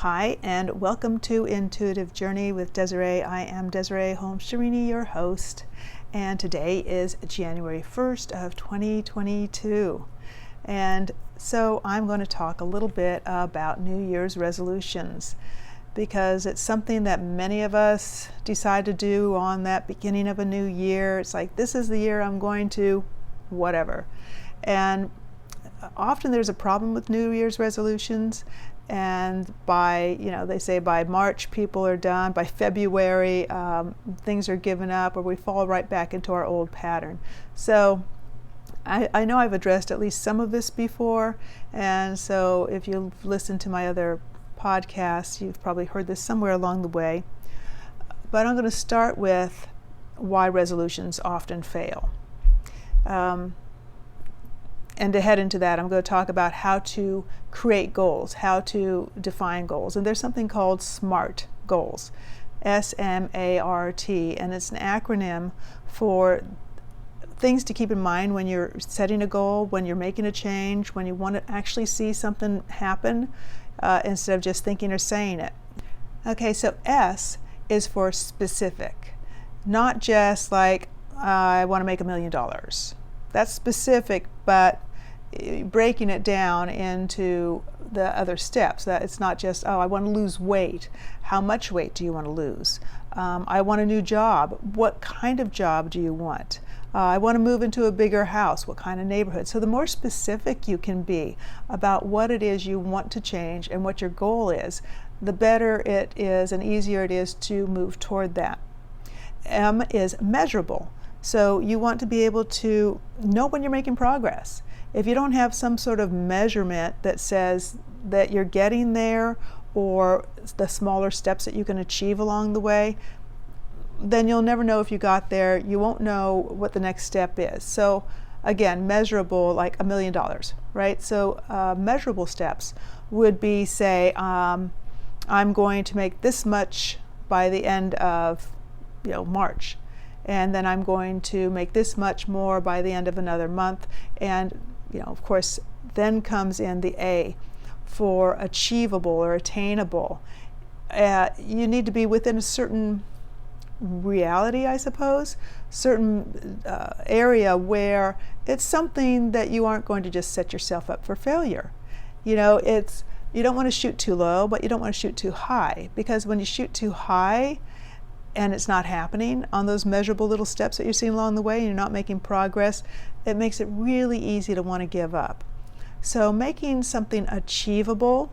Hi, and welcome to Intuitive Journey with Desiree. I am Desiree Holmes Scherini, your host, and today is January 1st of 2022. And so I'm going to talk a little bit about New Year's resolutions because it's something that many of us decide to do on that beginning of a new year. It's like, this is the year I'm going to whatever. And often there's a problem with New Year's resolutions. And by, they say by March people are done, by February things are given up, or we fall right back into our old pattern. So I know I've addressed at least some of this before, and so if you've listened to my other podcasts, you've probably heard this somewhere along the way. But I'm going to start with why resolutions often fail. And to head into that, I'm going to talk about how to create goals, how to define goals. And there's something called SMART goals, S-M-A-R-T, and it's an acronym for things to keep in mind when you're setting a goal, when you're making a change, when you want to actually see something happen instead of just thinking or saying it. Okay, so S is for specific, not just like, I want to make $1 million. That's specific, but breaking it down into the other steps. That it's not just, I want to lose weight. How much weight do you want to lose? I want a new job. What kind of job do you want? I want to move into a bigger house. What kind of neighborhood? So the more specific you can be about what it is you want to change and what your goal is, the better it is and easier it is to move toward that. M is measurable. So you want to be able to know when you're making progress. If you don't have some sort of measurement that says that you're getting there, or the smaller steps that you can achieve along the way, then you'll never know if you got there. You won't know what the next step is. So again, measurable, like $1 million, right? So measurable steps would be, say, I'm going to make this much by the end of March. And then I'm going to make this much more by the end of another month. And, of course, then comes in the A for achievable or attainable. You need to be within a certain reality, I suppose, certain area where it's something that you aren't going to just set yourself up for failure. You don't want to shoot too low, but you don't want to shoot too high, because when you shoot too high, and it's not happening on those measurable little steps that you're seeing along the way, and you're not making progress, it makes it really easy to want to give up. So making something achievable,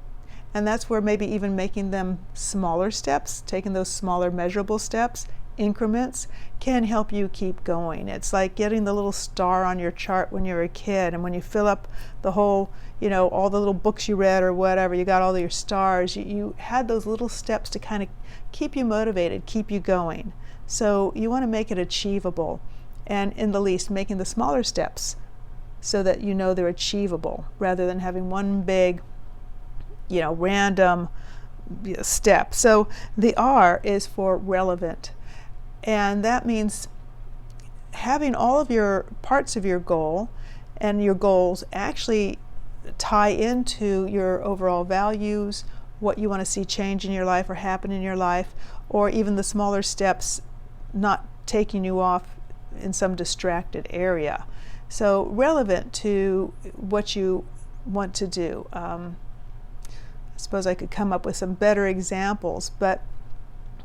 and that's where maybe even making them smaller steps, taking those smaller measurable steps, increments, can help you keep going. It's like getting the little star on your chart when you're a kid, and when you fill up the whole, all the little books you read or whatever, you got all your stars. You had those little steps to kind of keep you motivated, keep you going. So you want to make it achievable, and in the least making the smaller steps so that they're achievable, rather than having one big random step. So the R is for relevant, and that means having all of your parts of your goal and your goals actually tie into your overall values, what you want to see change in your life or happen in your life, or even the smaller steps not taking you off in some distracted area. So relevant to what you want to do. I suppose I could come up with some better examples, but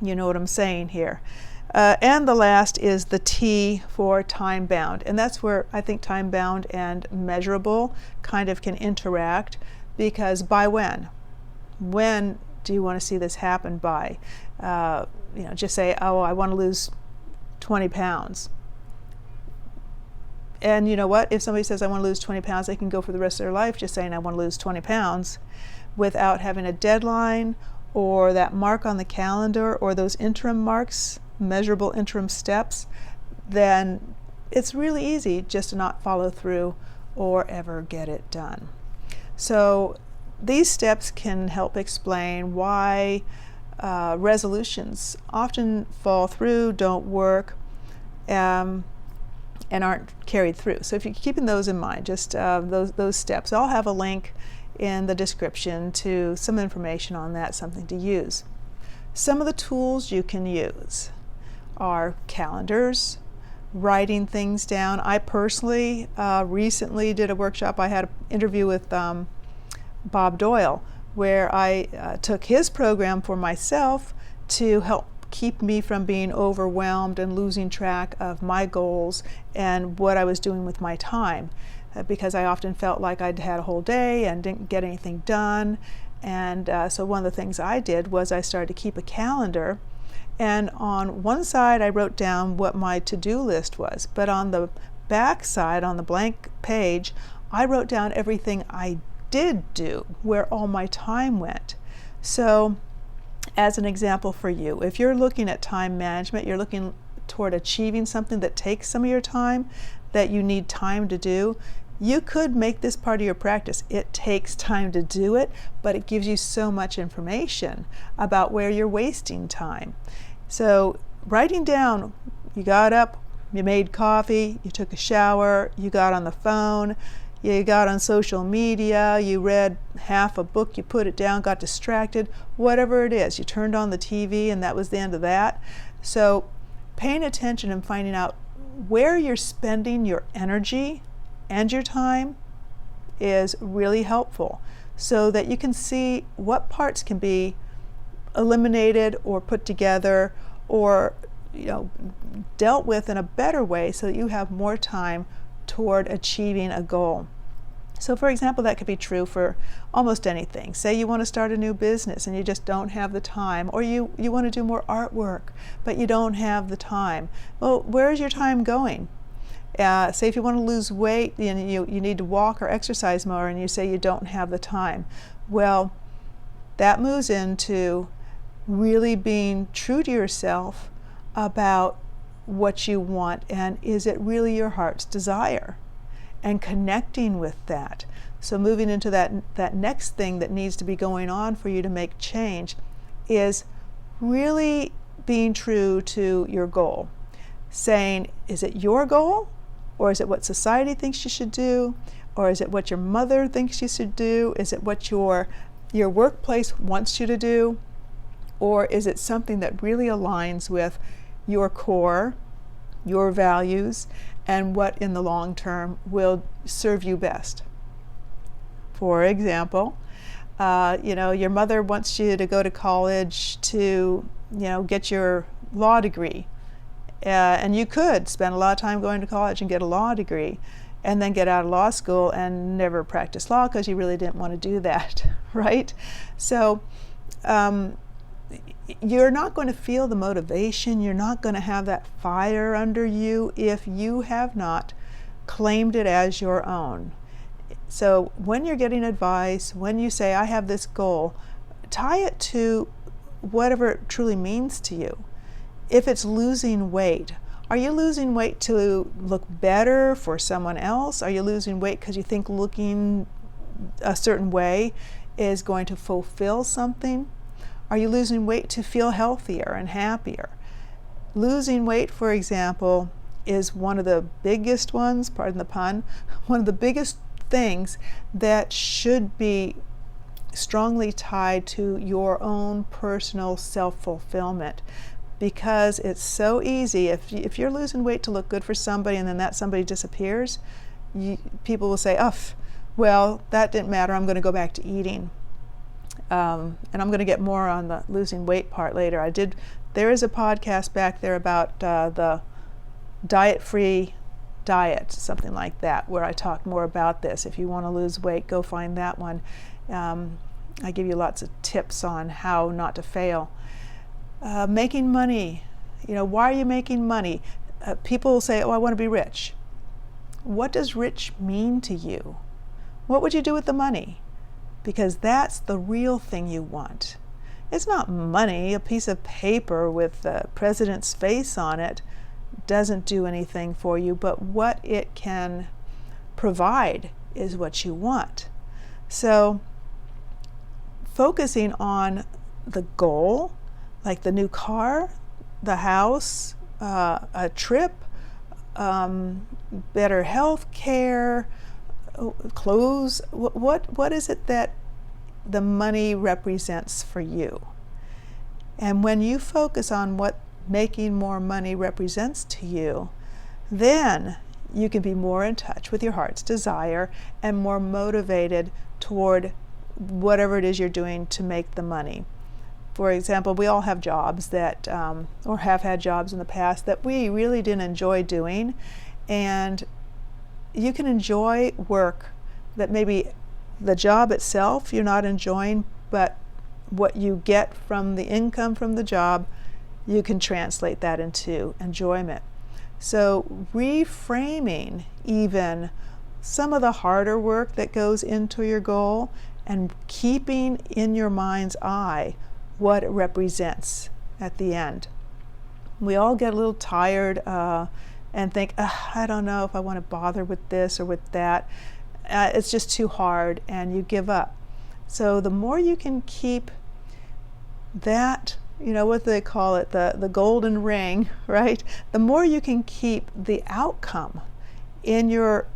you know what I'm saying here. And the last is the T for time bound, and that's where I think time bound and measurable kind of can interact, because by when? When do you want to see this happen by? Just say, I want to lose 20 pounds. And you know what? If somebody says, I want to lose 20 pounds, they can go for the rest of their life just saying, I want to lose 20 pounds without having a deadline or that mark on the calendar or those interim marks, measurable interim steps. Then it's really easy just to not follow through or ever get it done. So these steps can help explain why resolutions often fall through, don't work, and aren't carried through. So if you're keeping those in mind, just those steps, I'll have a link in the description to some information on that, something to use. Some of the tools you can use are calendars, writing things down. I personally recently did a workshop. I had an interview with Bob Doyle, where I took his program for myself to help keep me from being overwhelmed and losing track of my goals and what I was doing with my time, because I often felt like I'd had a whole day and didn't get anything done. And so one of the things I did was I started to keep a calendar, and on one side I wrote down what my to-do list was, but on the back side, on the blank page, I wrote down everything I did do, where all my time went. So as an example for you, if you're looking at time management, you're looking toward achieving something that takes some of your time, that you need time to do, you could make this part of your practice. It takes time to do it, but it gives you so much information about where you're wasting time. So writing down, you got up, you made coffee, you took a shower, you got on the phone, you got on social media, you read half a book, you put it down, got distracted, whatever it is. You turned on the TV and that was the end of that. So paying attention and finding out where you're spending your energy and your time is really helpful, so that you can see what parts can be eliminated or put together or dealt with in a better way, so that you have more time toward achieving a goal. So for example, that could be true for almost anything. Say you want to start a new business and you just don't have the time, or you want to do more artwork but you don't have the time. Well, where is your time going? Say if you want to lose weight and you need to walk or exercise more, and you say you don't have the time. Well, that moves into really being true to yourself about what you want, and is it really your heart's desire, and connecting with that. So moving into that next thing that needs to be going on for you to make change is really being true to your goal. Saying, is it your goal, or is it what society thinks you should do, or is it what your mother thinks you should do? Is it what your workplace wants you to do, or is it something that really aligns with your core, your values, and what in the long term will serve you best? For example, your mother wants you to go to college to get your law degree, and you could spend a lot of time going to college and get a law degree, and then get out of law school and never practice law because you really didn't want to do that, right? So you're not going to feel the motivation, you're not going to have that fire under you if you have not claimed it as your own. So when you're getting advice, when you say, I have this goal, tie it to whatever it truly means to you. If it's losing weight, are you losing weight to look better for someone else? Are you losing weight because you think looking a certain way is going to fulfill something? Are you losing weight to feel healthier and happier? Losing weight, for example, is one of the biggest ones, pardon the pun, one of the biggest things that should be strongly tied to your own personal self-fulfillment, because it's so easy. If you're losing weight to look good for somebody and then that somebody disappears, people will say, oh, well, that didn't matter, I'm going to go back to eating. And I'm going to get more on the losing weight part later. There is a podcast back there about the diet-free diet, something like that, where I talk more about this. If you want to lose weight, go find that one. I give you lots of tips on how not to fail. Making money. Why are you making money? People will say, oh, I want to be rich. What does rich mean to you? What would you do with the money? Because that's the real thing you want. It's not money. A piece of paper with the president's face on it doesn't do anything for you, but what it can provide is what you want. So focusing on the goal, like the new car, the house, a trip, better health care, clothes. What is it that the money represents for you? And when you focus on what making more money represents to you, then you can be more in touch with your heart's desire and more motivated toward whatever it is you're doing to make the money. For example, we all have jobs that, or have had jobs in the past that we really didn't enjoy doing, and you can enjoy work that maybe the job itself you're not enjoying, but what you get from the income from the job, you can translate that into enjoyment. So reframing even some of the harder work that goes into your goal and keeping in your mind's eye what it represents at the end. We all get a little tired and think, I don't know if I want to bother with this or with that. It's just too hard, and you give up. So the more you can keep that, what they call it, the golden ring, right? The more you can keep the outcome in your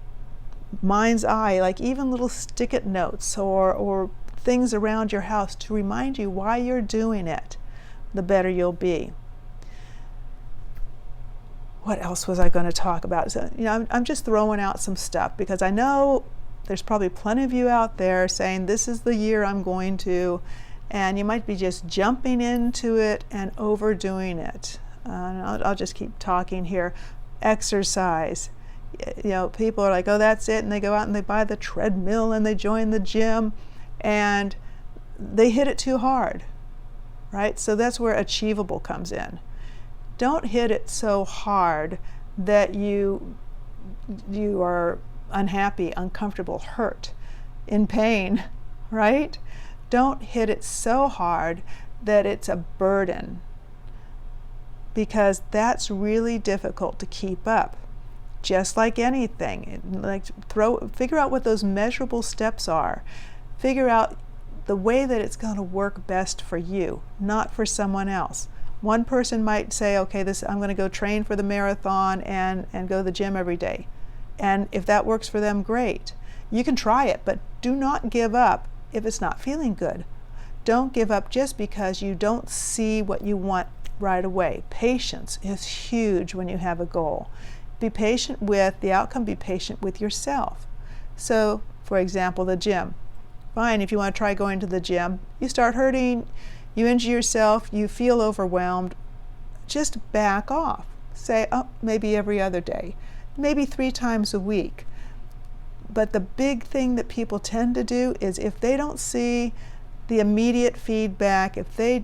mind's eye, like even little stick-it notes or things around your house to remind you why you're doing it, the better you'll be. What else was I going to talk about? So, I'm just throwing out some stuff because I know there's probably plenty of you out there saying this is the year I'm going to, and you might be just jumping into it and overdoing it. I'll just keep talking here. Exercise. People are like, oh, that's it, and they go out and they buy the treadmill and they join the gym and they hit it too hard, right? So that's where Achievable comes in. Don't hit it so hard that you are unhappy, uncomfortable, hurt, in pain, right? Don't hit it so hard that it's a burden, because that's really difficult to keep up. Just like anything, figure out what those measurable steps are. Figure out the way that it's going to work best for you, not for someone else. One person might say, okay, I'm going to go train for the marathon and go to the gym every day. And if that works for them, great. You can try it, but do not give up if it's not feeling good. Don't give up just because you don't see what you want right away. Patience is huge when you have a goal. Be patient with the outcome, be patient with yourself. So, for example, the gym. Fine, if you want to try going to the gym, you start hurting, you injure yourself, you feel overwhelmed, just back off. Say, maybe every other day, maybe 3 times a week. But the big thing that people tend to do is if they don't see the immediate feedback, if they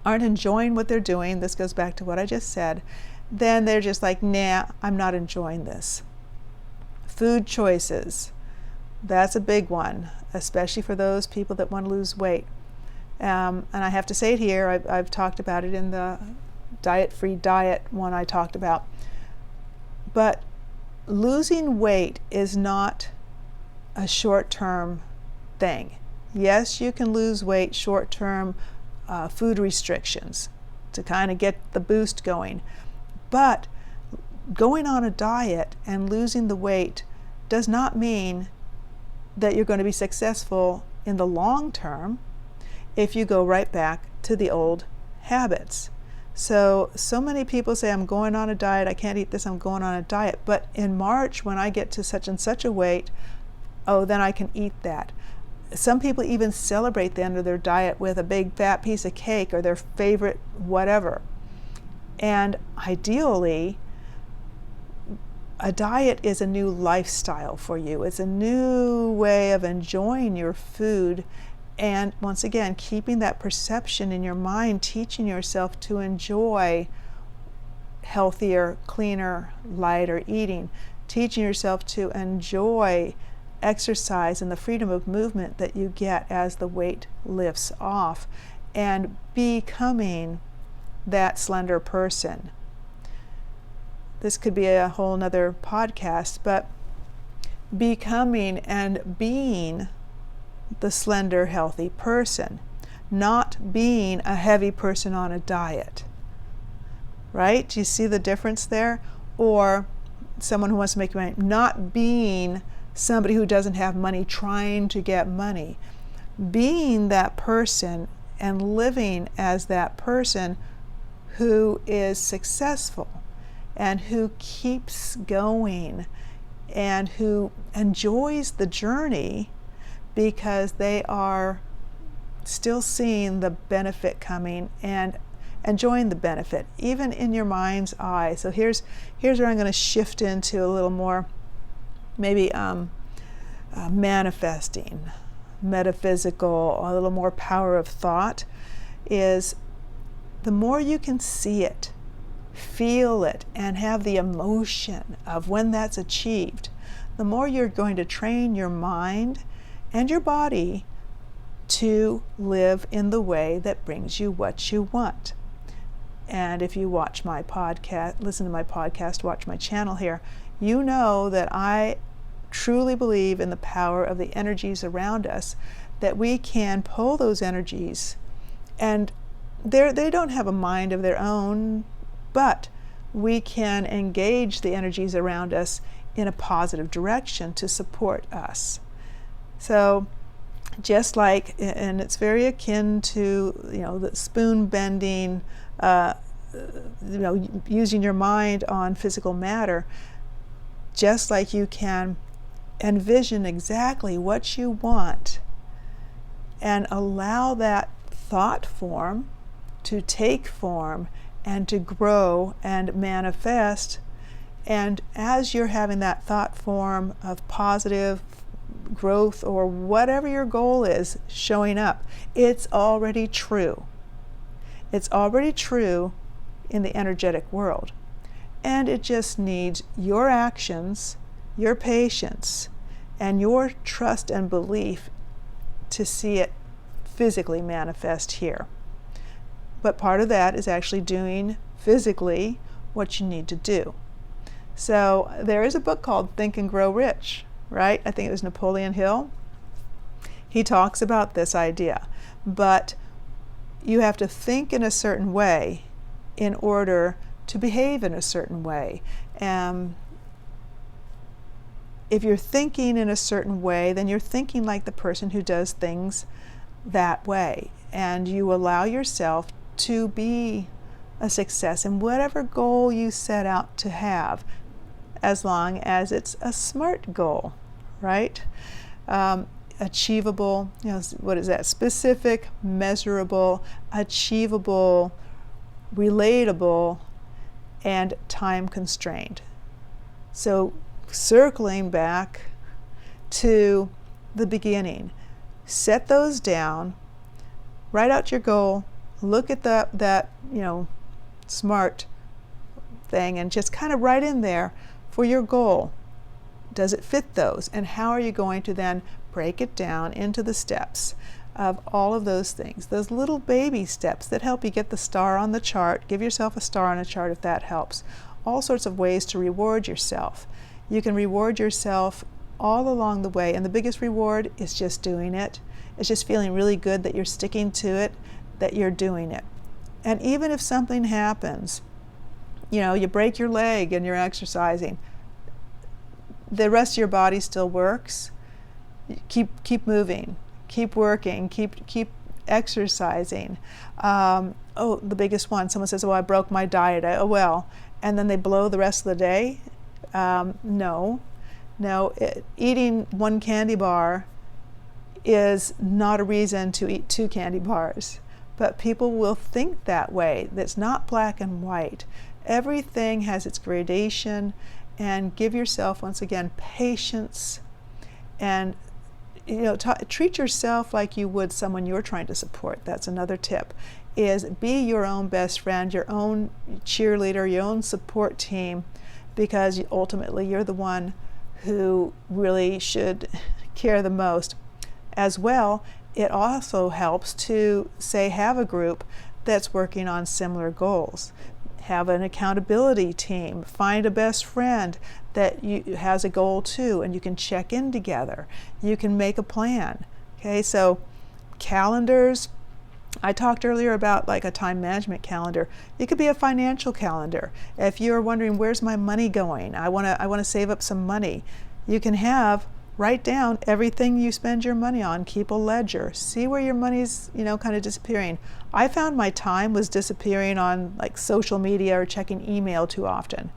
aren't enjoying what they're doing, this goes back to what I just said, then they're just like, nah, I'm not enjoying this. Food choices, that's a big one, especially for those people that want to lose weight. And I have to say it here, I've talked about it in the diet-free diet one I talked about. But losing weight is not a short-term thing. Yes, you can lose weight short-term, food restrictions to kind of get the boost going. But going on a diet and losing the weight does not mean that you're going to be successful in the long term if you go right back to the old habits. So many people say, I'm going on a diet, I can't eat this, I'm going on a diet. But in March, when I get to such and such a weight, then I can eat that. Some people even celebrate the end of their diet with a big fat piece of cake or their favorite whatever. And ideally, a diet is a new lifestyle for you. It's a new way of enjoying your food. And once again, keeping that perception in your mind, teaching yourself to enjoy healthier, cleaner, lighter eating, teaching yourself to enjoy exercise and the freedom of movement that you get as the weight lifts off, and becoming that slender person. This could be a whole nother podcast, but becoming and being the slender, healthy person, not being a heavy person on a diet. Right? Do you see the difference there? Or someone who wants to make money, not being somebody who doesn't have money trying to get money. Being that person and living as that person who is successful and who keeps going and who enjoys the journey because they are still seeing the benefit coming and enjoying the benefit, even in your mind's eye. So here's where I'm going to shift into a little more maybe manifesting, metaphysical, a little more power of thought, is the more you can see it, feel it, and have the emotion of when that's achieved, the more you're going to train your mind and your body to live in the way that brings you what you want. And if you watch my podcast, listen to my podcast, watch my channel here, you know that I truly believe in the power of the energies around us, that we can pull those energies, and they don't have a mind of their own, but we can engage the energies around us in a positive direction to support us. So just like, and it's very akin to, the spoon bending, using your mind on physical matter, just like you can envision exactly what you want and allow that thought form to take form and to grow and manifest. And as you're having that thought form of positive growth or whatever your goal is showing up, it's already true. It's already true in the energetic world. And it just needs your actions, your patience, and your trust and belief to see it physically manifest here. But part of that is actually doing physically what you need to do. So there is a book called Think and Grow Rich, right? I think it was Napoleon Hill. He talks about this idea. But you have to think in a certain way in order to behave in a certain way. If you're thinking in a certain way, then you're thinking like the person who does things that way. And you allow yourself to be a success in whatever goal you set out to have, as long as it's a smart goal, right? Achievable, what is that? Specific, measurable, achievable, relatable, and time constrained. So circling back to the beginning, set those down, write out your goal, look at that smart thing, and just kind of write in there for your goal. Does it fit those? And how are you going to then break it down into the steps of all of those things, those little baby steps that help you get the star on the chart? Give yourself a star on a chart if that helps. All sorts of ways to reward yourself. You can reward yourself all along the way, and the biggest reward is just doing it. It's just feeling really good that you're sticking to it, that you're doing it. And even if something happens, you break your leg and you're exercising, the rest of your body still works. Keep moving, keep working, keep exercising. The biggest one, someone says, I broke my diet. And then they blow the rest of the day. No, eating one candy bar is not a reason to eat 2 candy bars. But people will think that way. That's not black and white. Everything has its gradation, and give yourself, once again, patience, and treat yourself like you would someone you're trying to support. That's another tip, is be your own best friend, your own cheerleader, your own support team, because ultimately you're the one who really should care the most. As well, it also helps to, say, have a group that's working on similar goals. Have an accountability team. Find a best friend that has a goal too, and you can check in together. You can make a plan. Okay, so calendars. I talked earlier about like a time management calendar. It could be a financial calendar. If you're wondering, where's my money going? I want to save up some money. You can have write down everything you spend your money on. Keep a ledger. See where your money's, kind of disappearing. I found my time was disappearing on like social media or checking email too often.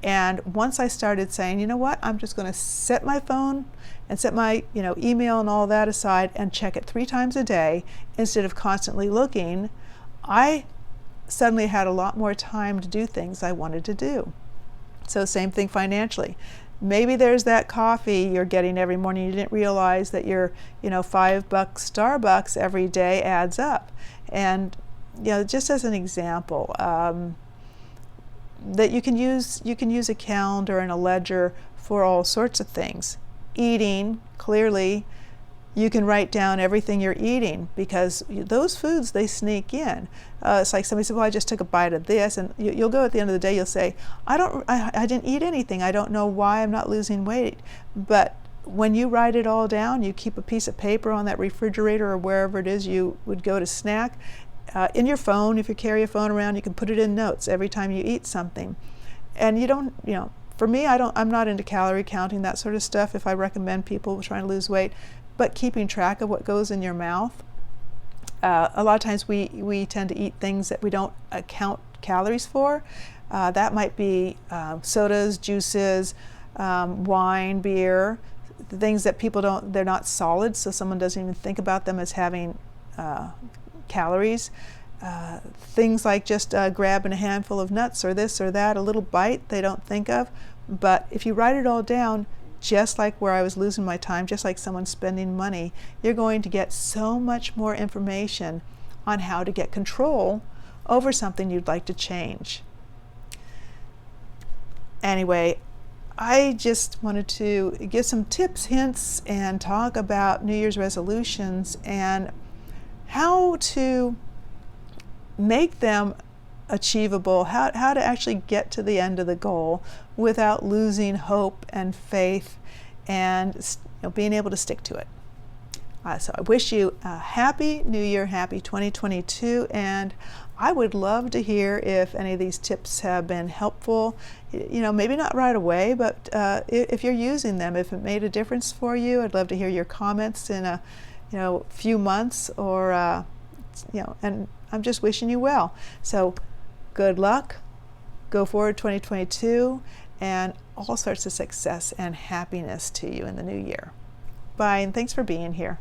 And once I started saying, you know what, I'm just going to set my phone and set my, email and all that aside and check it 3 times a day instead of constantly looking, I suddenly had a lot more time to do things I wanted to do. So same thing financially. Maybe there's that coffee you're getting every morning. You didn't realize that your, $5 Starbucks every day adds up. And, just as an example, that you can use a calendar and a ledger for all sorts of things. Eating, clearly, you can write down everything you're eating because those foods, they sneak in. It's like somebody said, well, I just took a bite of this, and you'll go at the end of the day, you'll say, I didn't eat anything. I don't know why I'm not losing weight. But when you write it all down, you keep a piece of paper on that refrigerator or wherever it is you would go to snack. In your phone, if you carry a phone around, you can put it in notes every time you eat something. And you don't, for me, I'm not into calorie counting, that sort of stuff, if I recommend people trying to lose weight. But keeping track of what goes in your mouth. A lot of times we tend to eat things that we don't count calories for. That might be sodas, juices, wine, beer, the things that people they're not solid, so someone doesn't even think about them as having calories. Things like just grabbing a handful of nuts or this or that, a little bite they don't think of. But if you write it all down, just like where I was losing my time, just like someone spending money, you're going to get so much more information on how to get control over something you'd like to change. Anyway, I just wanted to give some tips, hints, and talk about New Year's resolutions and how to make them achievable, how to actually get to the end of the goal without losing hope and faith and being able to stick to it. So I wish you a happy New Year, happy 2022, and I would love to hear if any of these tips have been helpful. Maybe not right away, but if you're using them, if it made a difference for you, I'd love to hear your comments in a few months, or and I'm just wishing you well. So good luck, go forward 2022, and all sorts of success and happiness to you in the new year. Bye, and thanks for being here.